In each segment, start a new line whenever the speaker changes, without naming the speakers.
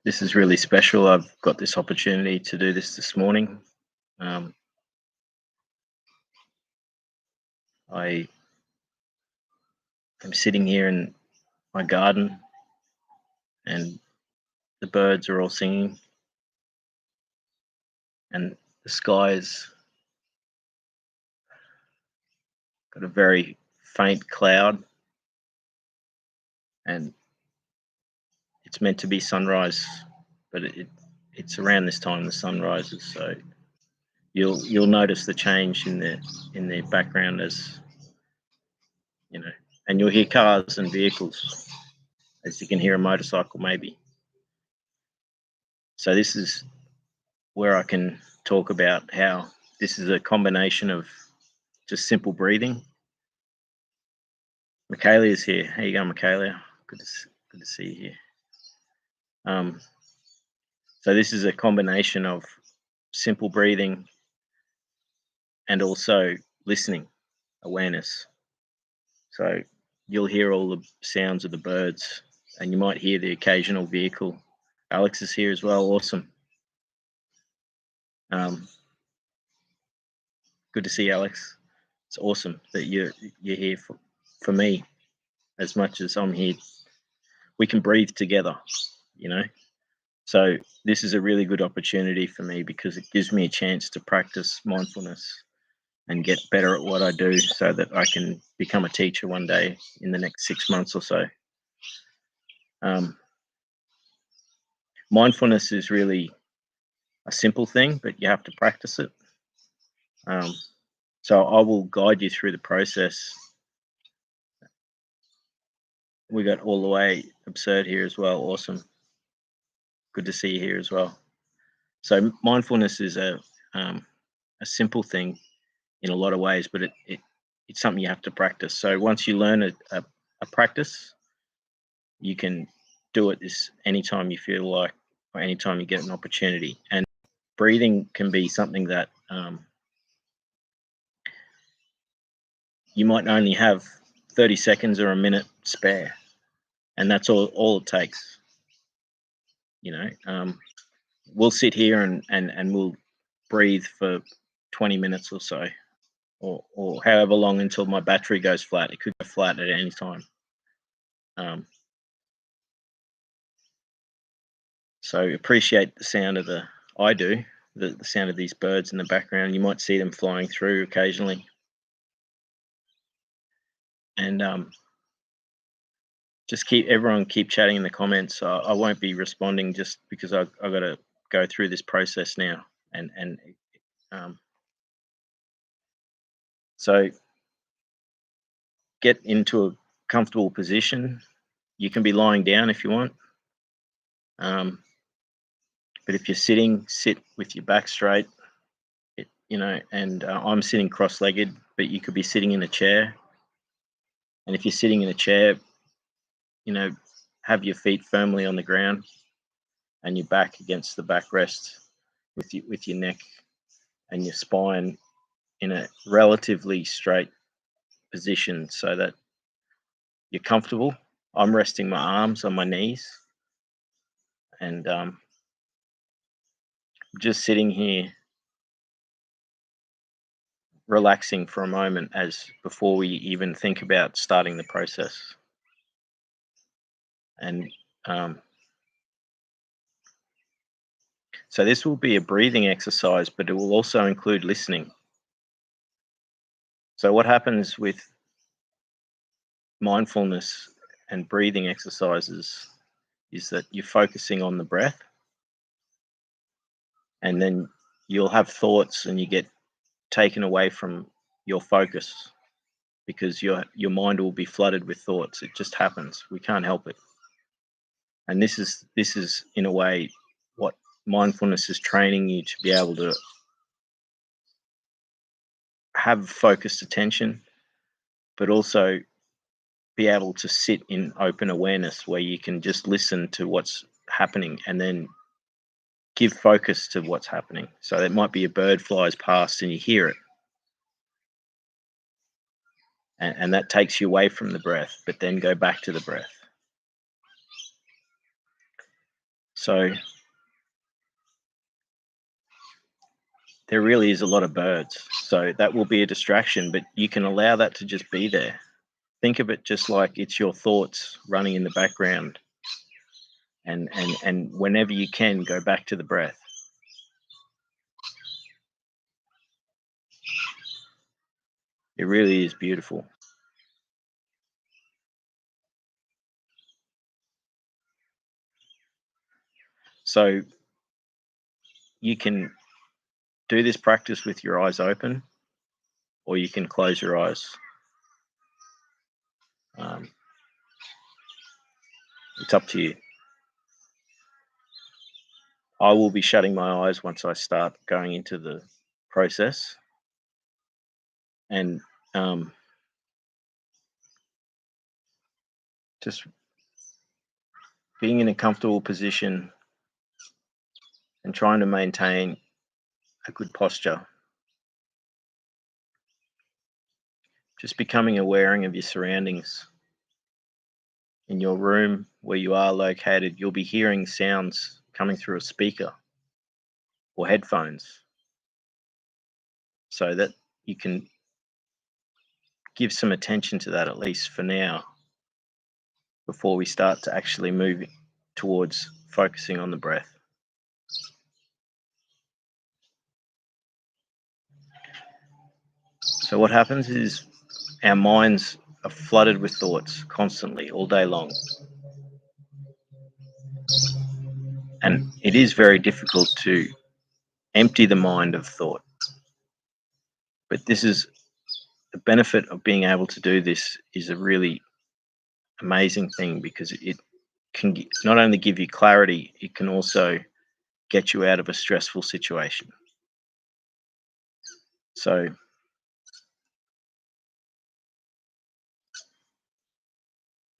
This is really special. I've got this opportunity to do this morning. Um, I am sitting here in my garden, and the birds are all singing, and the sky's got a very faint cloud, and it's meant to be sunrise, but it's around this time the sun rises. So you'll notice the change in the background, as you know, and you'll hear cars and vehicles, as you can hear a motorcycle maybe. So this is where I can talk about how this is a combination of just simple breathing. Michaela is here. How you going, Michaela? Good to see you here. So this is a combination of simple breathing and also listening, awareness. So you'll hear all the sounds of the birds, and you might hear the occasional vehicle. Alex is here as well. Awesome. Good to see you, Alex. It's awesome that you're here for me as much as I'm here. We can breathe together, you know. So this is a really good opportunity for me because it gives me a chance to practice mindfulness and get better at what I do so that I can become a teacher one day in the next 6 months or so. Mindfulness is really a simple thing, but you have to practice it. So I will guide you through the process. We got all the way absurd here as well. Awesome. Good to see you here as well. So mindfulness is a simple thing in a lot of ways, but it's something you have to practice. So once you learn a practice, you can do it anytime you feel like, or anytime you get an opportunity. And breathing can be something that you might only have 30 seconds or a minute spare, and that's all it takes. You know, we'll sit here and we'll breathe for 20 minutes or so, or however long until my battery goes flat. It could go flat at any time. So appreciate the sound of the sound of these birds in the background. You might see them flying through occasionally. And just keep chatting in the comments. I won't be responding just because I've got to go through this process now. And so get into a comfortable position. You can be lying down if you want. But if you're sitting, sit with your back straight. And I'm sitting cross-legged, but you could be sitting in a chair. And if you're sitting in a chair, have your feet firmly on the ground and your back against the backrest with your neck and your spine in a relatively straight position so that you're comfortable. I'm resting my arms on my knees and just sitting here relaxing for a moment as before we even think about starting the process. And so this will be a breathing exercise, but it will also include listening. So what happens with mindfulness and breathing exercises is that you're focusing on the breath, and then you'll have thoughts and you get taken away from your focus because your mind will be flooded with thoughts. It just happens. We can't help it. And this is in a way what mindfulness is training you to be able to have focused attention, but also be able to sit in open awareness where you can just listen to what's happening and then give focus to what's happening. So it might be a bird flies past and you hear it. And that takes you away from the breath, but then go back to the breath. So there really is a lot of birds. So that will be a distraction, but you can allow that to just be there. Think of it just like it's your thoughts running in the background, and whenever you can, go back to the breath. It really is beautiful. So you can do this practice with your eyes open, or you can close your eyes. Um, it's up to you. I will be shutting my eyes once I start going into the process, and just being in a comfortable position and trying to maintain a good posture. Just becoming aware of your surroundings. In your room where you are located, you'll be hearing sounds coming through a speaker or headphones, so that you can give some attention to that, at least for now, before we start to actually move towards focusing on the breath. So what happens is our minds are flooded with thoughts constantly, all day long. And it is very difficult to empty the mind of thought. But this is the benefit of being able to do this, is a really amazing thing, because it can not only give you clarity, it can also get you out of a stressful situation. So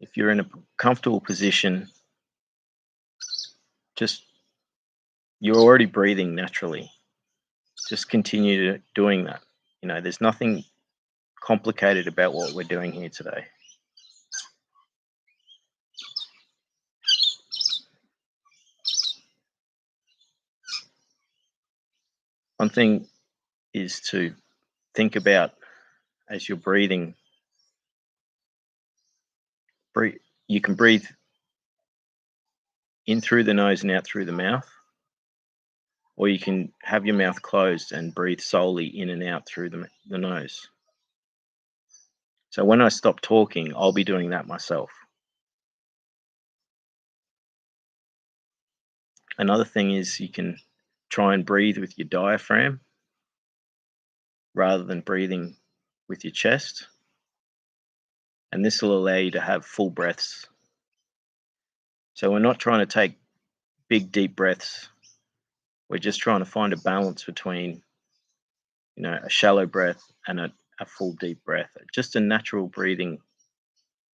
if you're in a comfortable position, just you're already breathing naturally. Just continue doing that. There's nothing complicated about what we're doing here today. One thing is to think about, as you're breathing, you can breathe in through the nose and out through the mouth, or you can have your mouth closed and breathe solely in and out through the nose. So when I stop talking, I'll be doing that myself. Another thing is you can try and breathe with your diaphragm rather than breathing with your chest. And this will allow you to have full breaths. So we're not trying to take big, deep breaths. We're just trying to find a balance between, a shallow breath and a full, deep breath. Just a natural breathing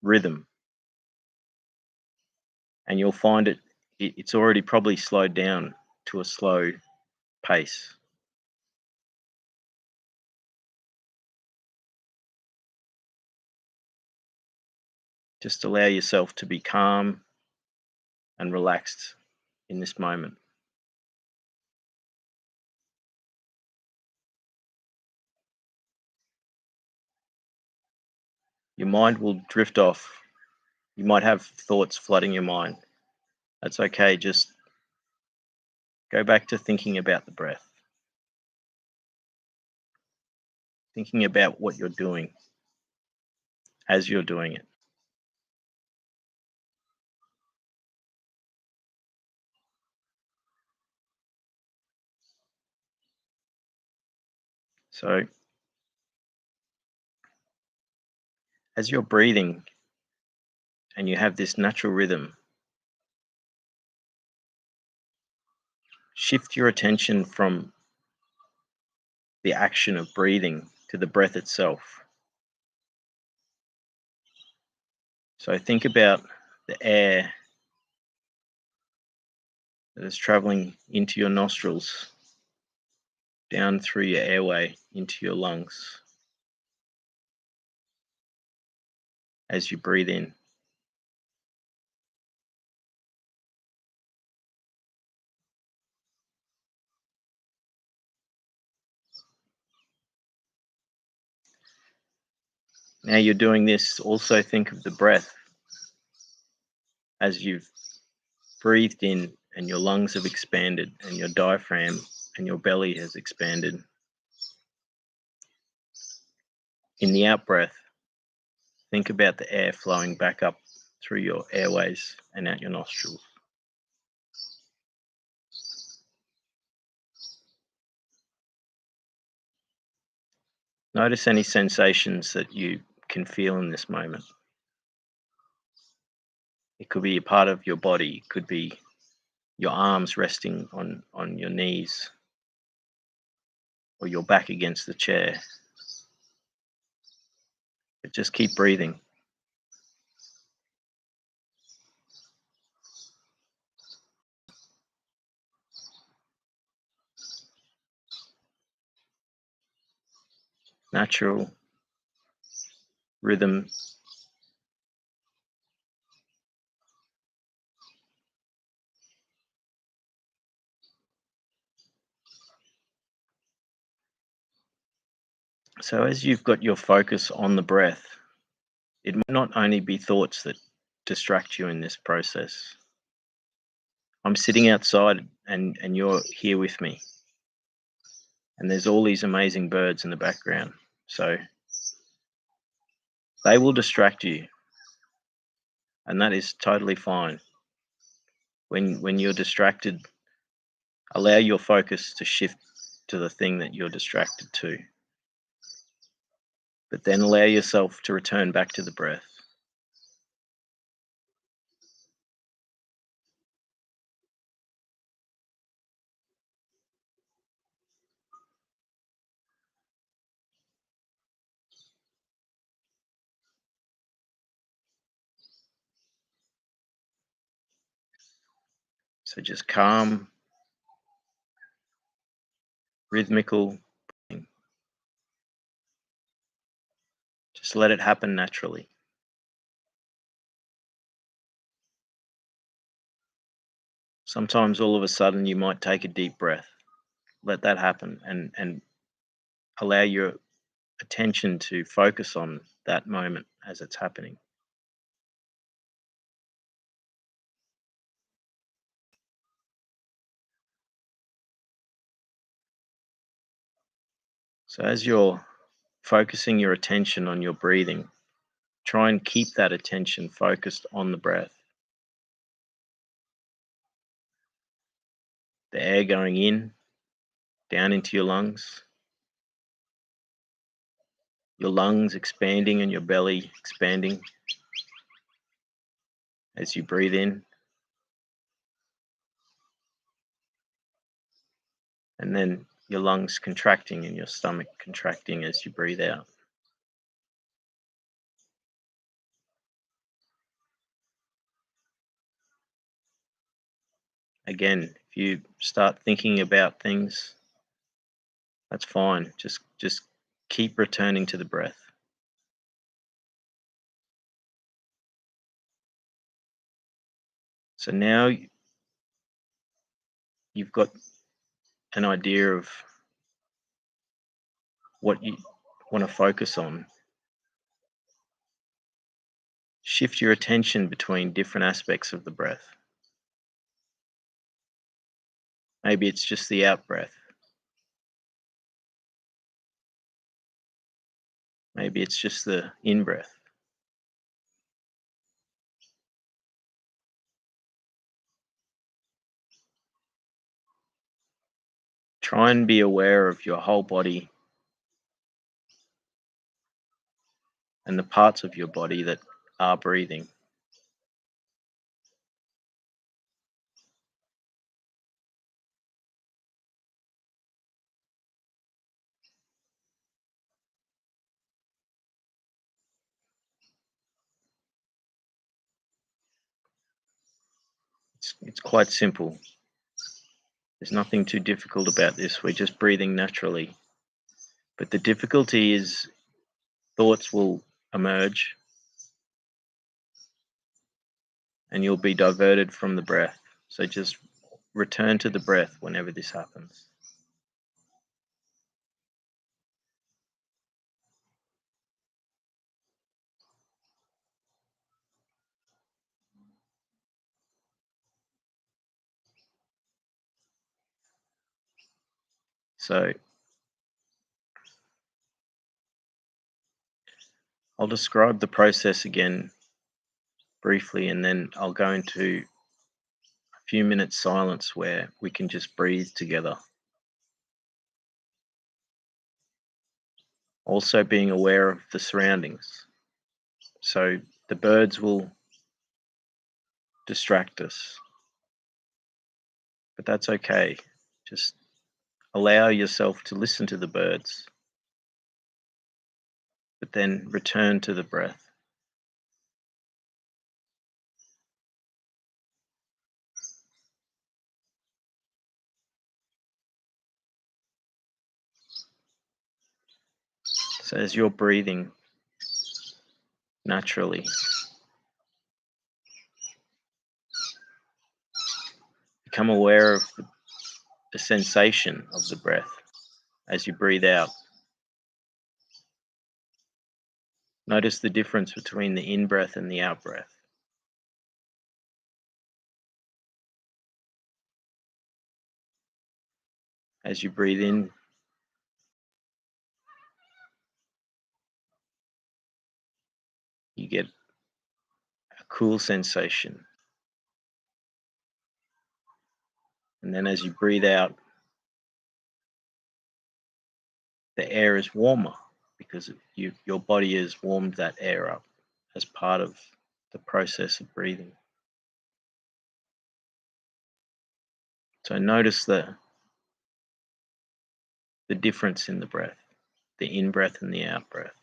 rhythm. And you'll find it's already probably slowed down to a slow pace. Just allow yourself to be calm and relaxed in this moment. Your mind will drift off. You might have thoughts flooding your mind. That's okay. Just go back to thinking about the breath, thinking about what you're doing as you're doing it. So, as you're breathing and you have this natural rhythm, shift your attention from the action of breathing to the breath itself. So, think about the air that is traveling into your nostrils, down through your airway into your lungs as you breathe in. Now you're doing this, also think of the breath as you've breathed in and your lungs have expanded and your diaphragm and your belly has expanded. In the out breath, think about the air flowing back up through your airways and out your nostrils. Notice any sensations that you can feel in this moment. It could be a part of your body, it could be your arms resting on your knees or your back against the chair. But just keep breathing. Natural rhythm. So as you've got your focus on the breath, it might not only be thoughts that distract you in this process. I'm sitting outside and you're here with me. And there's all these amazing birds in the background. So they will distract you. And that is totally fine. When you're distracted, allow your focus to shift to the thing that you're distracted to. But then allow yourself to return back to the breath. So just calm, rhythmical breathing. Just let it happen naturally. Sometimes all of a sudden you might take a deep breath. Let that happen and allow your attention to focus on that moment as it's happening. So as you're focusing your attention on your breathing, try and keep that attention focused on the breath. The air going in, down into your lungs expanding and your belly expanding as you breathe in, and then your lungs contracting and your stomach contracting as you breathe out. Again, if you start thinking about things, that's fine. Just keep returning to the breath. So now you've got an idea of what you want to focus on. Shift your attention between different aspects of the breath. Maybe it's just the out breath. Maybe it's just the in breath. Try and be aware of your whole body and the parts of your body that are breathing. It's quite simple. There's nothing too difficult about this. We're just breathing naturally. But the difficulty is thoughts will emerge and you'll be diverted from the breath. So just return to the breath whenever this happens. So I'll describe the process again briefly, and then I'll go into a few minutes silence where we can just breathe together. Also being aware of the surroundings. So the birds will distract us, but that's okay. Just allow yourself to listen to the birds, but then return to the breath. So as you're breathing naturally, become aware of the sensation of the breath as you breathe out. Notice the difference between the in-breath and the out-breath. As you breathe in, you get a cool sensation. And then as you breathe out, the air is warmer because your body has warmed that air up as part of the process of breathing. So notice the difference in the breath, the in-breath and the out-breath.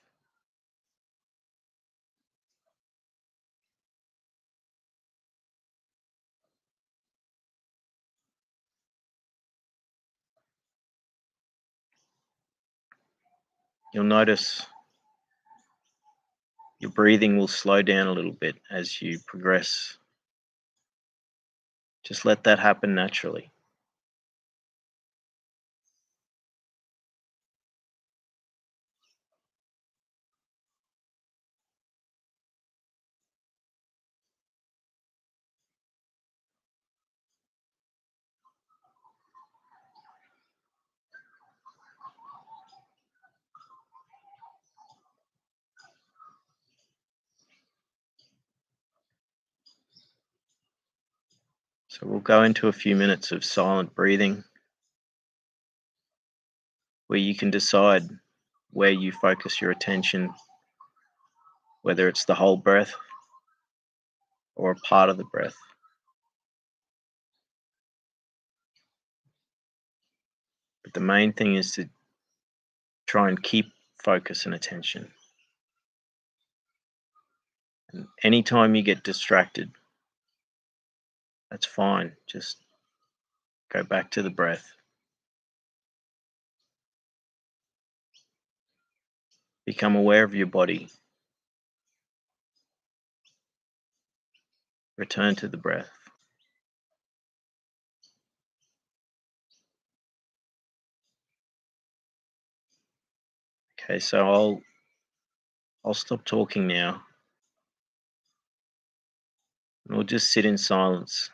You'll notice your breathing will slow down a little bit as you progress. Just let that happen naturally. So we'll go into a few minutes of silent breathing where you can decide where you focus your attention, whether it's the whole breath or a part of the breath. But the main thing is to try and keep focus and attention. And anytime you get distracted, that's fine. Just go back to the breath. Become aware of your body. Return to the breath. Okay, so I'll stop talking now, and we'll just sit in silence.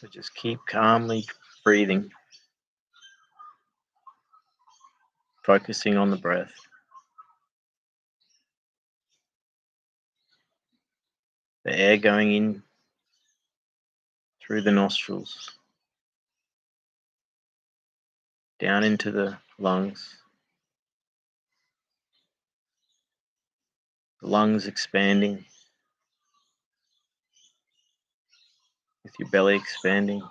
So just keep calmly breathing, focusing on the breath. The air going in through the nostrils, down into the lungs. The lungs expanding, with your belly expanding,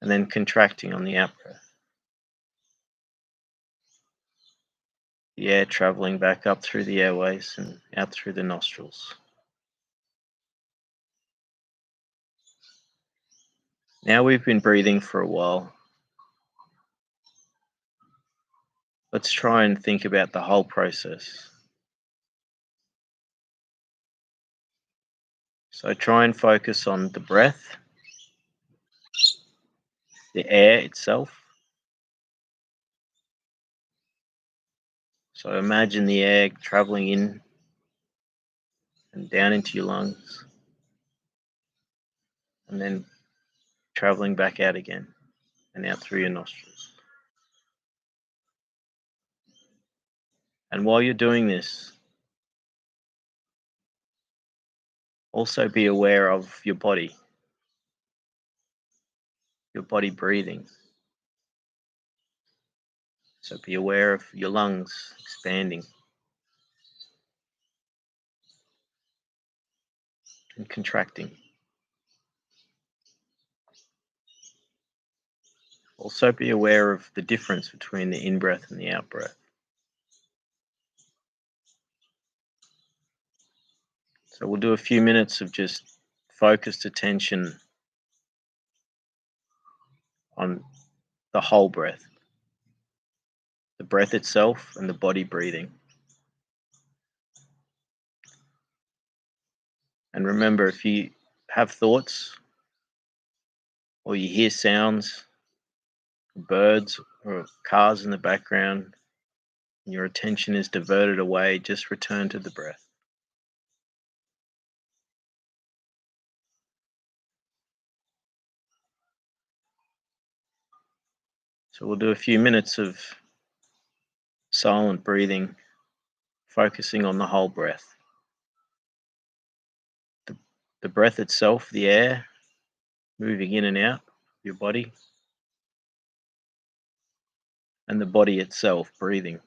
and then contracting on the out breath. The air traveling back up through the airways and out through the nostrils. Now we've been breathing for a while. Let's try and think about the whole process. So try and focus on the breath, the air itself. So imagine the air traveling in and down into your lungs, and then traveling back out again and out through your nostrils. And while you're doing this, also be aware of your body breathing. So be aware of your lungs expanding and contracting. Also be aware of the difference between the in-breath and the out-breath. So we'll do a few minutes of just focused attention on the whole breath, the breath itself and the body breathing. And remember, if you have thoughts or you hear sounds, birds or cars in the background, and your attention is diverted away, just return to the breath. So we'll do a few minutes of silent breathing, focusing on the whole breath. The breath itself, the air moving in and out of your body, and the body itself breathing.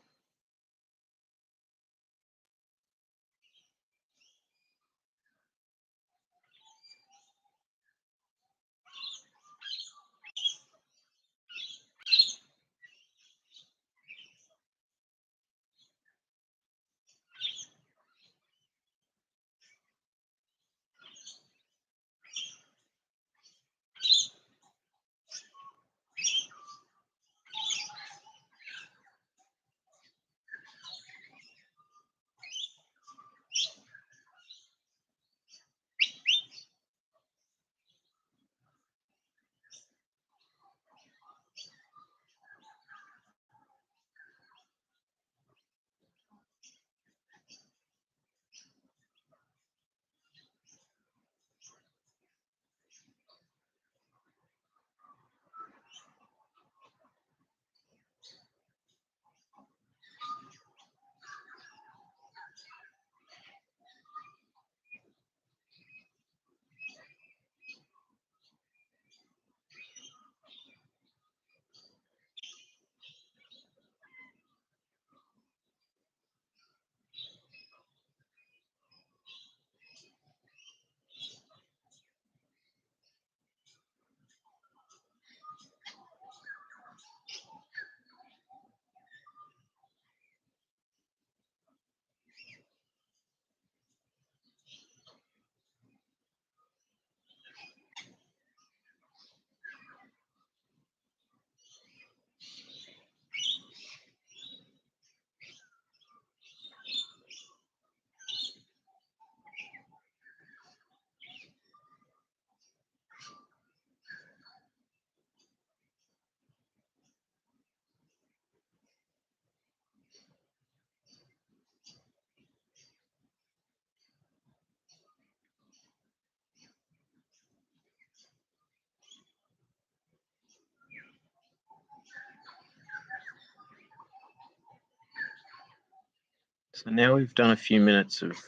So now we've done a few minutes of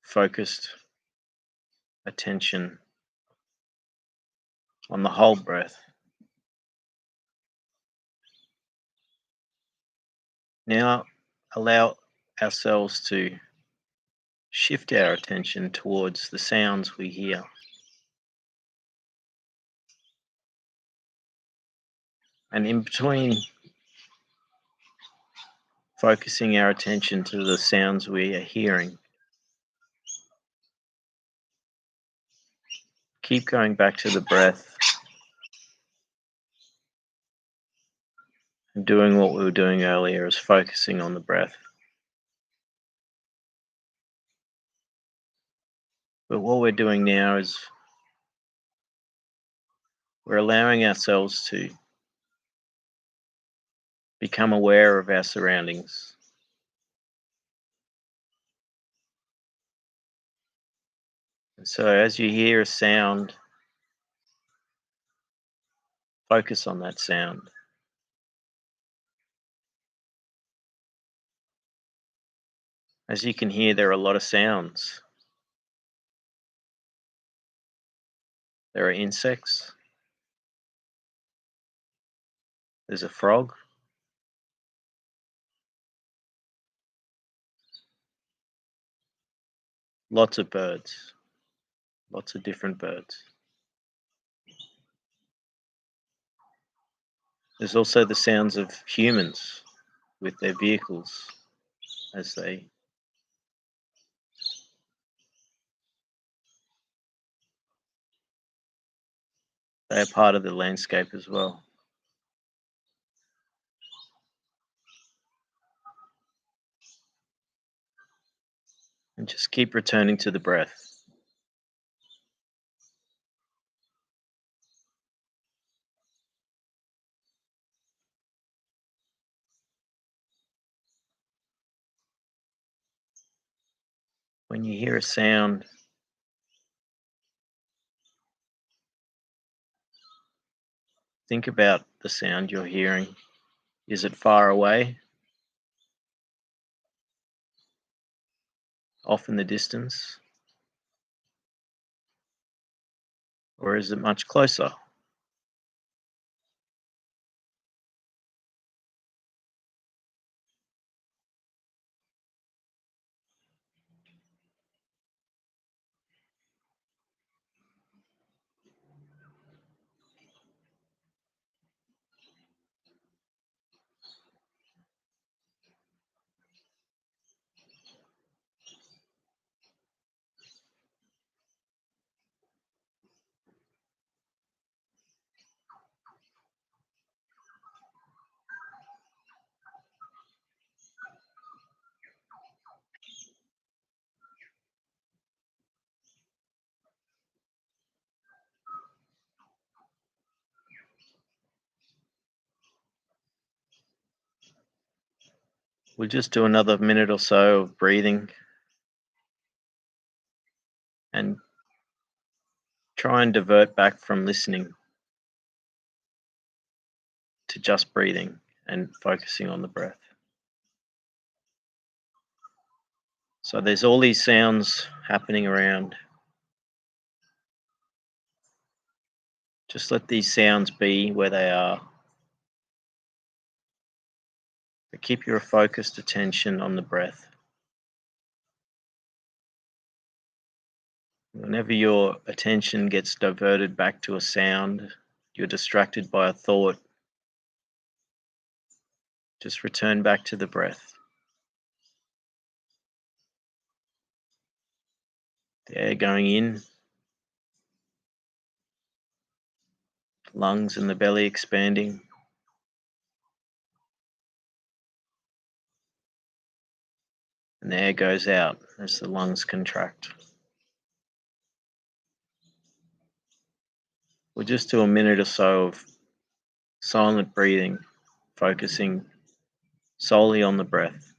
focused attention on the whole breath. Now allow ourselves to shift our attention towards the sounds we hear. And in between focusing our attention to the sounds we are hearing, keep going back to the breath and doing what we were doing earlier, is focusing on the breath. But what we're doing now is we're allowing ourselves to become aware of our surroundings. And so as you hear a sound, focus on that sound. As you can hear, there are a lot of sounds. There are insects. There's a frog. Lots of birds. Lots of different birds. There's also the sounds of humans with their vehicles as they are part of the landscape as well. And just keep returning to the breath. When you hear a sound, think about the sound you're hearing. Is it far away? Off in the distance? Or is it much closer? We'll just do another minute or so of breathing and try and divert back from listening to just breathing and focusing on the breath. So there's all these sounds happening around. Just let these sounds be where they are. But keep your focused attention on the breath. Whenever your attention gets diverted back to a sound, you're distracted by a thought, just return back to the breath. The air going in, lungs and the belly expanding, and the air goes out as the lungs contract. We'll just do a minute or so of silent breathing, focusing solely on the breath.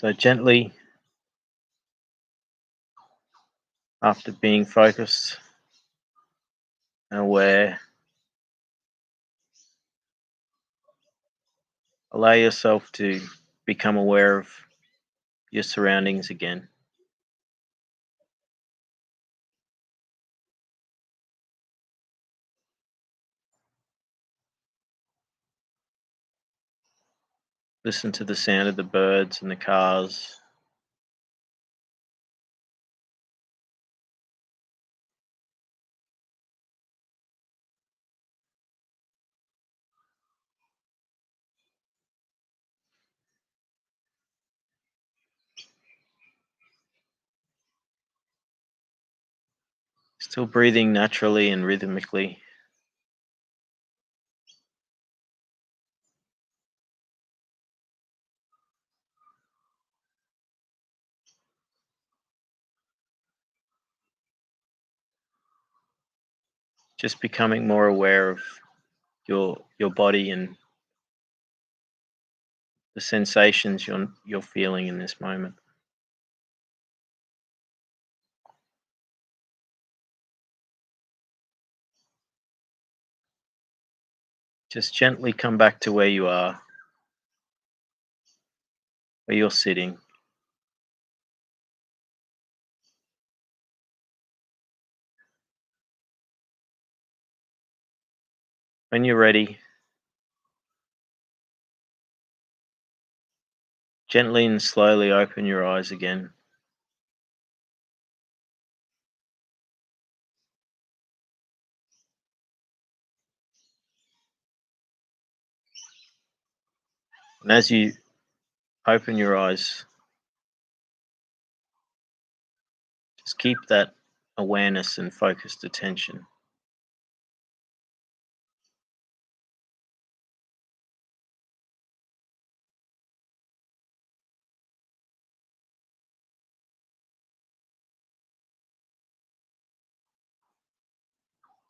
So gently, after being focused and aware, allow yourself to become aware of your surroundings again. Listen to the sound of the birds and the cars. Still breathing naturally and rhythmically. Just becoming more aware of your body and the sensations you're feeling in this moment. Just gently come back to where you are, where you're sitting. When you're ready, gently and slowly open your eyes again. And as you open your eyes, just keep that awareness and focused attention.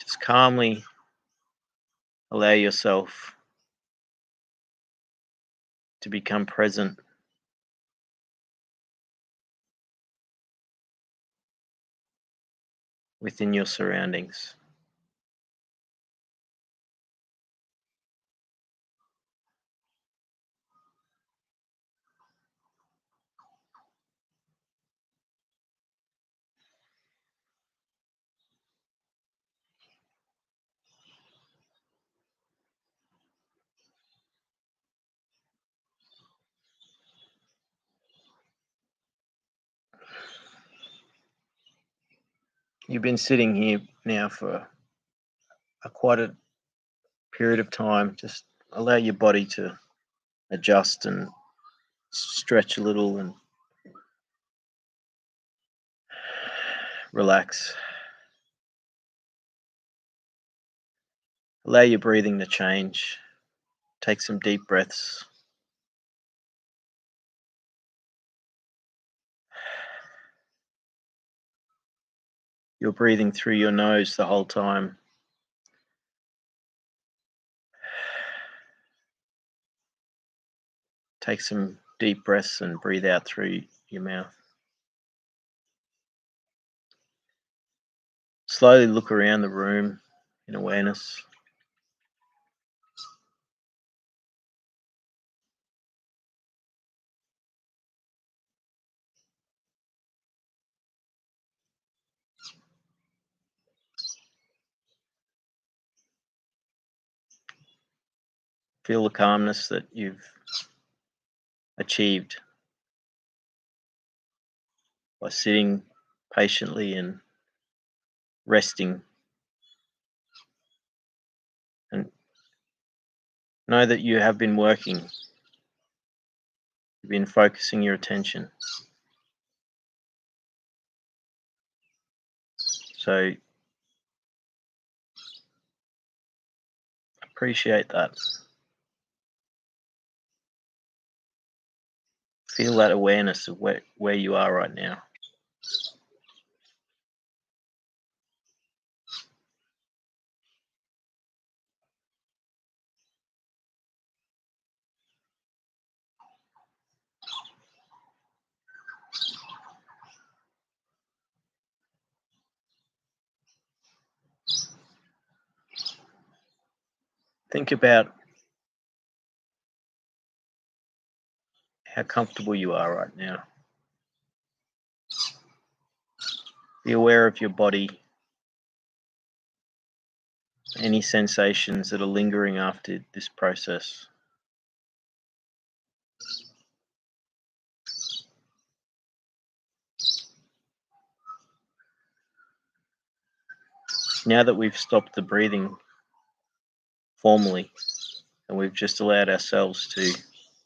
Just calmly allow yourself to become present within your surroundings. You've been sitting here now for quite a period of time. Just allow your body to adjust and stretch a little and relax. Allow your breathing to change. Take some deep breaths. You're breathing through your nose the whole time. Take some deep breaths and breathe out through your mouth. Slowly look around the room in awareness. Feel the calmness that you've achieved by sitting patiently and resting. And know that you have been working. You've been focusing your attention. So appreciate that. Feel that awareness of where you are right now. Think about how comfortable you are right now. Be aware of your body, any sensations that are lingering after this process. Now that we've stopped the breathing formally and we've just allowed ourselves to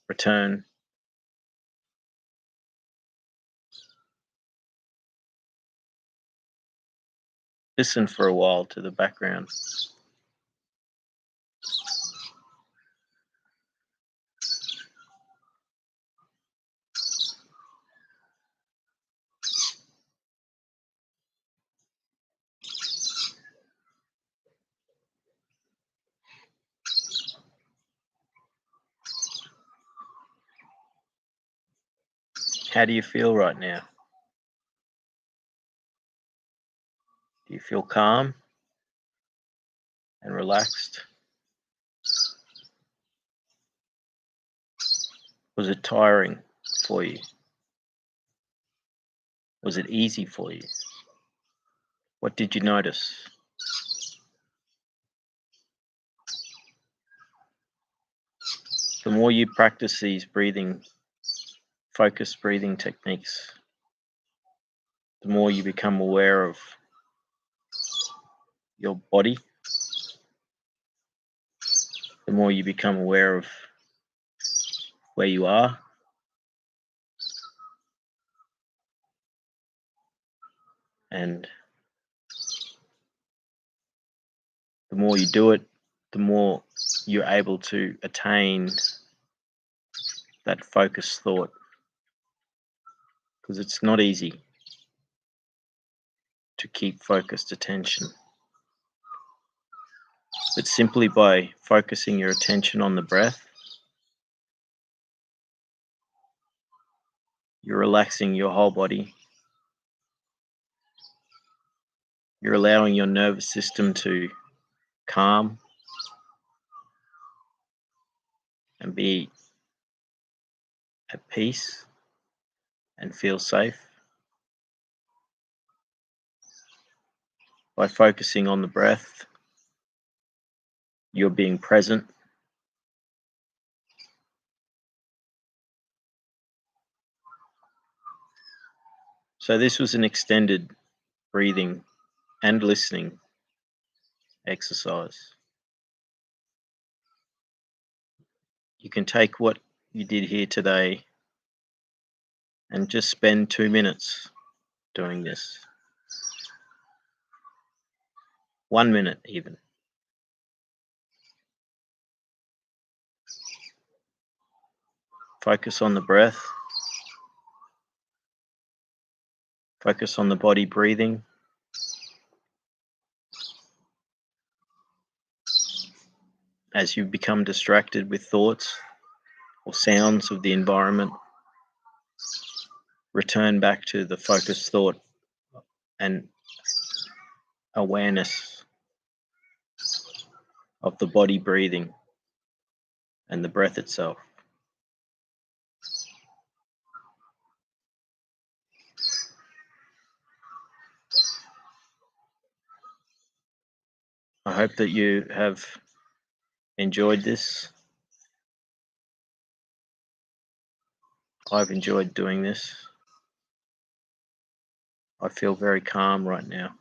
return, listen for a while to the background. How do you feel right now? Do you feel calm and relaxed? Was it tiring for you? Was it easy for you? What did you notice? The more you practice these focused breathing techniques, the more you become aware of your body, the more you become aware of where you are, and the more you do it, the more you're able to attain that focused thought, because it's not easy to keep focused attention. But simply by focusing your attention on the breath, you're relaxing your whole body. You're allowing your nervous system to calm and be at peace and feel safe. By focusing on the breath, you're being present. So this was an extended breathing and listening exercise. You can take what you did here today and just spend 2 minutes doing this. 1 minute even. Focus on the breath. Focus on the body breathing. As you become distracted with thoughts or sounds of the environment, return back to the focused thought and awareness of the body breathing and the breath itself. I hope that you have enjoyed this. I've enjoyed doing this. I feel very calm right now.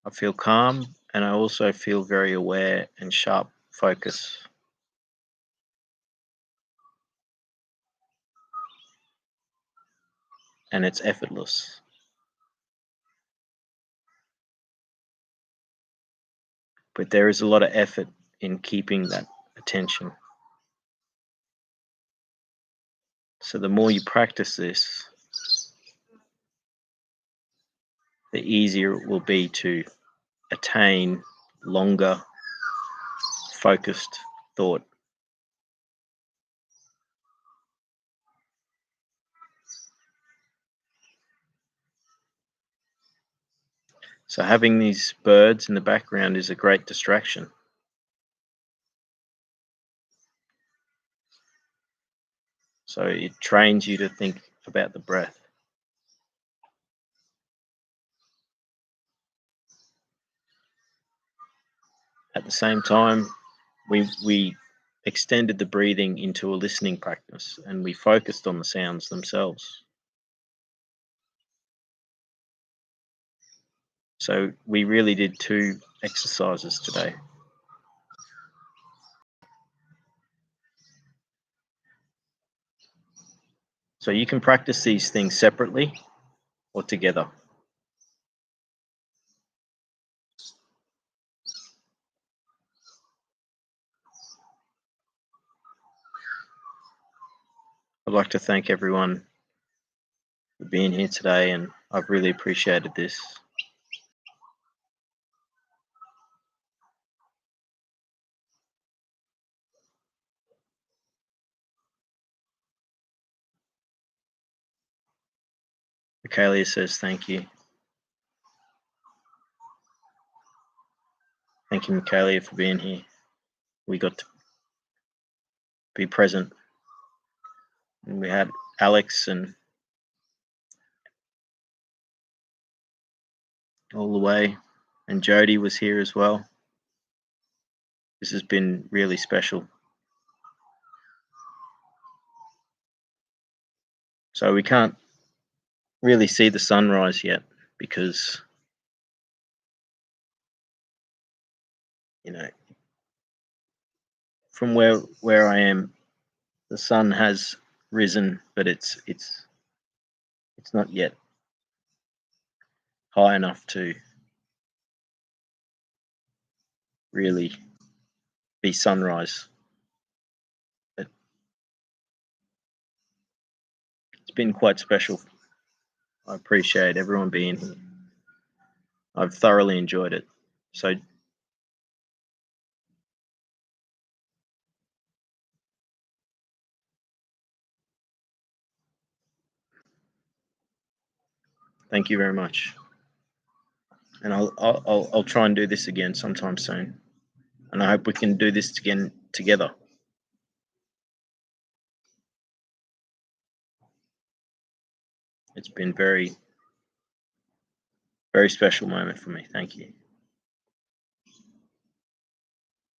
I feel calm, and I also feel very aware and sharp focus. And it's effortless. But there is a lot of effort in keeping that attention. So the more you practice this, the easier it will be to attain longer, focused thought. So having these birds in the background is a great distraction. So it trains you to think about the breath. At the same time, we extended the breathing into a listening practice and we focused on the sounds themselves. So we really did 2 exercises today. So you can practice these things separately or together. I'd like to thank everyone for being here today, and I've really appreciated this. Michaelia says thank you. Thank you, Michaelia, for being here. We got to be present. And we had Alex and all the way, and Jody was here as well. This has been really special. So we can't really see the sunrise yet because, you know, from where I am, the sun has risen, but it's not yet high enough to really be sunrise. But it's been quite special. I appreciate everyone being here. I've thoroughly enjoyed it. So thank you very much. And I'll try and do this again sometime soon. And I hope we can do this again together. It's been very, very special moment for me. Thank you.